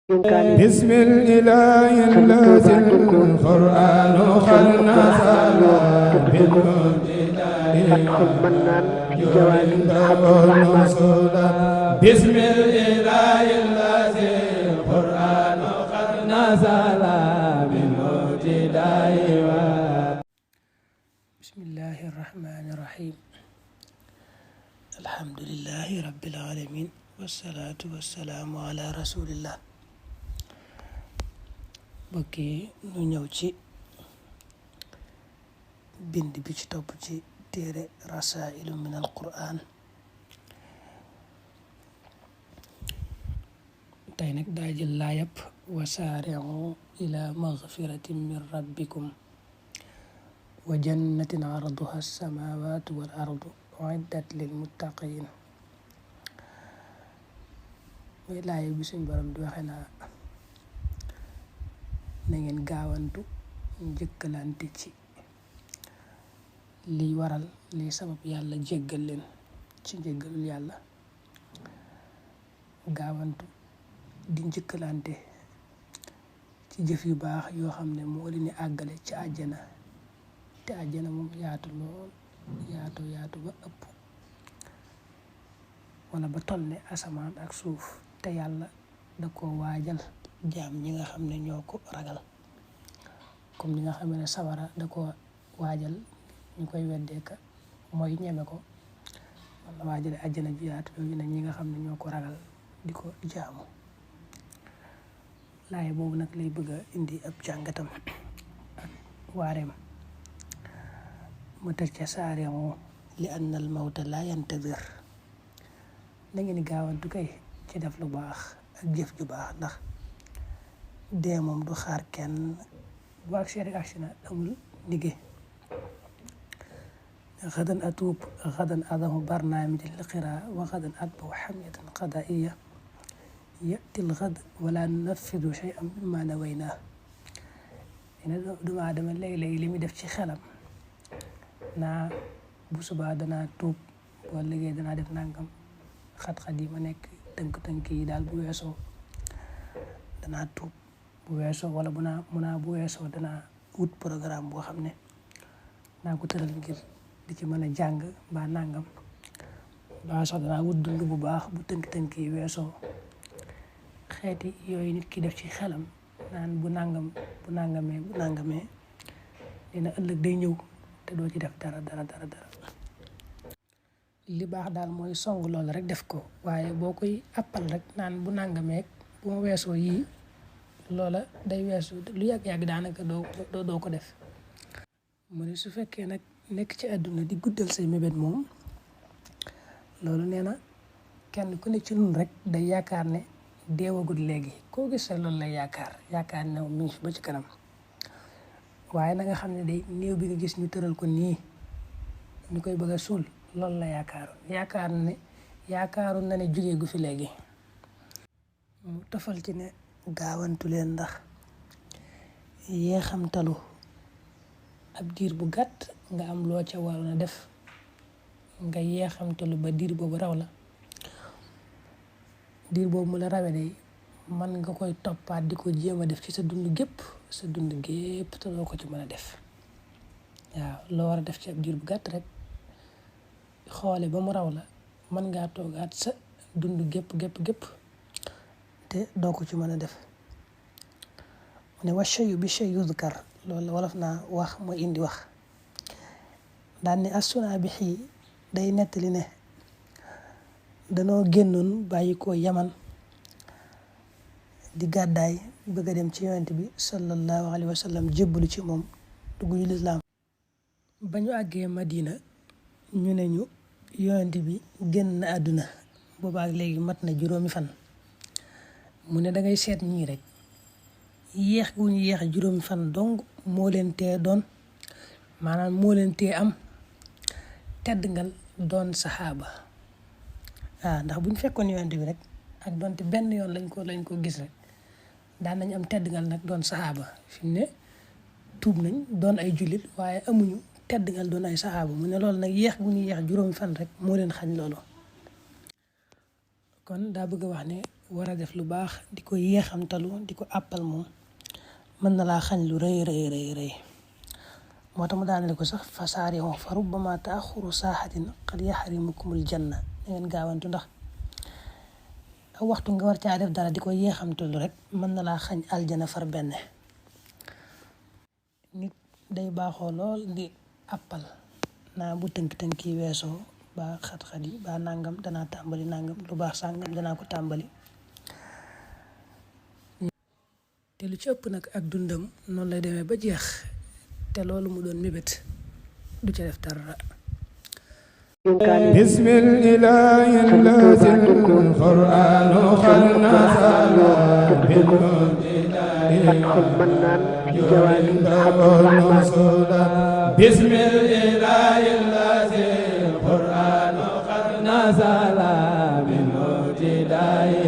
بسم الإله الذي القرآن قد نزل بسم الإله الذي القرآن قد نزل بسم الله الرحمن الرحيم الحمد لله رب العالمين والصلاة والسلام على رسول الله bokki ñu ñëw ci bind bi ci topp ci téere rasailu min al quran tey nag daa jël laayab wasaari'u ila magfiratin min rabbikum wa jannatin arduha as-samawatu wal ardu uiddat lil muttaqin mooy laayab bi suñ borom di waxe naa na ngeen gaawantu njëkkalante ci liy waral liy sabab yàlla jéggal leen ci njéggalul yàlla gaawantu di njëkkalante ci jëf yu baax yoo xam ne moo leen di àggale ci àjjana te àjjana moom yaatu lool yaatu ba ëpp wala ba toll ne asamaan ak suuf te yàlla da koo waajal jaam ñi nga xam ne ñoo ko ragal comme ñi nga xam ne sawara da ko waajal ñu koy weddeeka mooy ñeme ko wala waajale àjjana ji yaatu yooyu ne ñi nga xam ne ñoo ko ragal di ko jaamu laay boobu nag lay bëgg a indi ab jàngatam ak waareem mu teg ca saareemoo li anna al mawta la yantadir na ngeen gaawantu kay ci def lu baax ak jëf ju baax ndax dee moom du xaar kenn bu agsi rek agsi na amul liggéey xadan atuub xadan adamu barnaamij liqiraa wa xadan atbaw xamiyatan qadaiya yati lxad wala nunafidu cheyan mimma nawaynaa ene doomu aadama léegi-léegi li muy def ci xelam naa bu subaa danaa tuub boo liggéey danaa def nangam xat-xat yi ma nekk tënk-tënk yi daal bu weesoo danaa tuub bu weesoo wala bu weesoo danaa wut programme boo xam ne naa ko tëral ngir di ci mën a jàng mbaa nangam mbaa sax danaa wut dund bu baax bu tënk-tënk yi weesoo xeeti yooyu nit ki def ci xelam naan bu nangamee dina ëllëg day ñëw te doo ci def dara li baax daal mooy song loolu rek def ko waaye boo koy appal rek naan bu nangamee bu ma weesoo yii loola day weesu lu yàgg-yàgg daanaka doo ko def mu ne su fekkee nag nekk ci àdduna di guddal say mébét moom loolu nee na kenn ku ne ci nun rek day yaakaar ne deewagul léegi koo gis rek loolu lay yaakaar ne mi ngi fi ba ci kanam waaye na nga xam ne day néew bi nga gis ñu tëral ko nii ñu koy bëgg a suul loolu la yaakaaroon na ne jógee gu fi léegi mu tofal ci ne gaawantu leen ndax yeexamtalu ab diir bu gàtt nga am loo ca waroon a def nga yeexamtalu ba diir boobu raw la diir boobu mu la rawe day man nga koy toppaat di ko jéem a def ci sa dund gépp te doo ko ci mën a def waaw loo war a def ci ab diir bu gàtt rek xoole ba mu raw la mën ngaa toogaat sa dund gépp te doo ko ci mën a def mu ne wa shayu bi shay yuzkar loolu la wolof naa wax mooy indi wax daan ne assunaa bi xii day nettali ne danoo génnoon bàyyi ko yaman di gàddaay bëgg a dem ci yonent bi sallallahu alayhi wa sallam jébbalu ci moom dugg ci lislaam ba ñu àggee Madina ñu ne ñu yonent bi génn na àdduna boobaak léegi mat na juróomi fan mu ne dangay seet ñii rek yéex gu ñu yéex juróomi fan dong moo leen tee doon maanaam moo leen tee am tedd ngal doon saxaaba ndax bu ñu fekkoon yonent bi rek ak doonte benn yoon lañ ko gis rek daan nañ am tedd ngal nag doon saxaaba fi mu ne tuub nañ doon ay jullit waaye amuñu tedd ngal doon ay saxaaba mu ne loolu nag yéex gu ñu yéex juróomi fan rek moo leen xañ loolu kon daa bëgg a wax ne war a def lu baax di ko yéexamtalu di ko àppal moom mën na laa xañ lu rëy rëy rëy rëy moo tax mu daanale ko sax fasaarihu fa rubbama taaxuru saaxatin qad yaxrimukumul janna da ngeen gaawantu ndax ak waxtu nga war caa def dara di ko yéexamtalu rek mën na laa xañ aljana far benn nit day baaxoo lool di àppal naa bu tënk-tënk yi weesoo ba xat-xat yi ba nangam danaa tàmbali nangam lu baax sàngam danaa ko tàmbali te lu ci ëpp nag ak dundam noonu lay demee ba jeex te loolu mu doon mébét du ca def dara bismillahi allazi alquranu qad nazala bismillahi allazi alquranu qad nazala min ibtida'i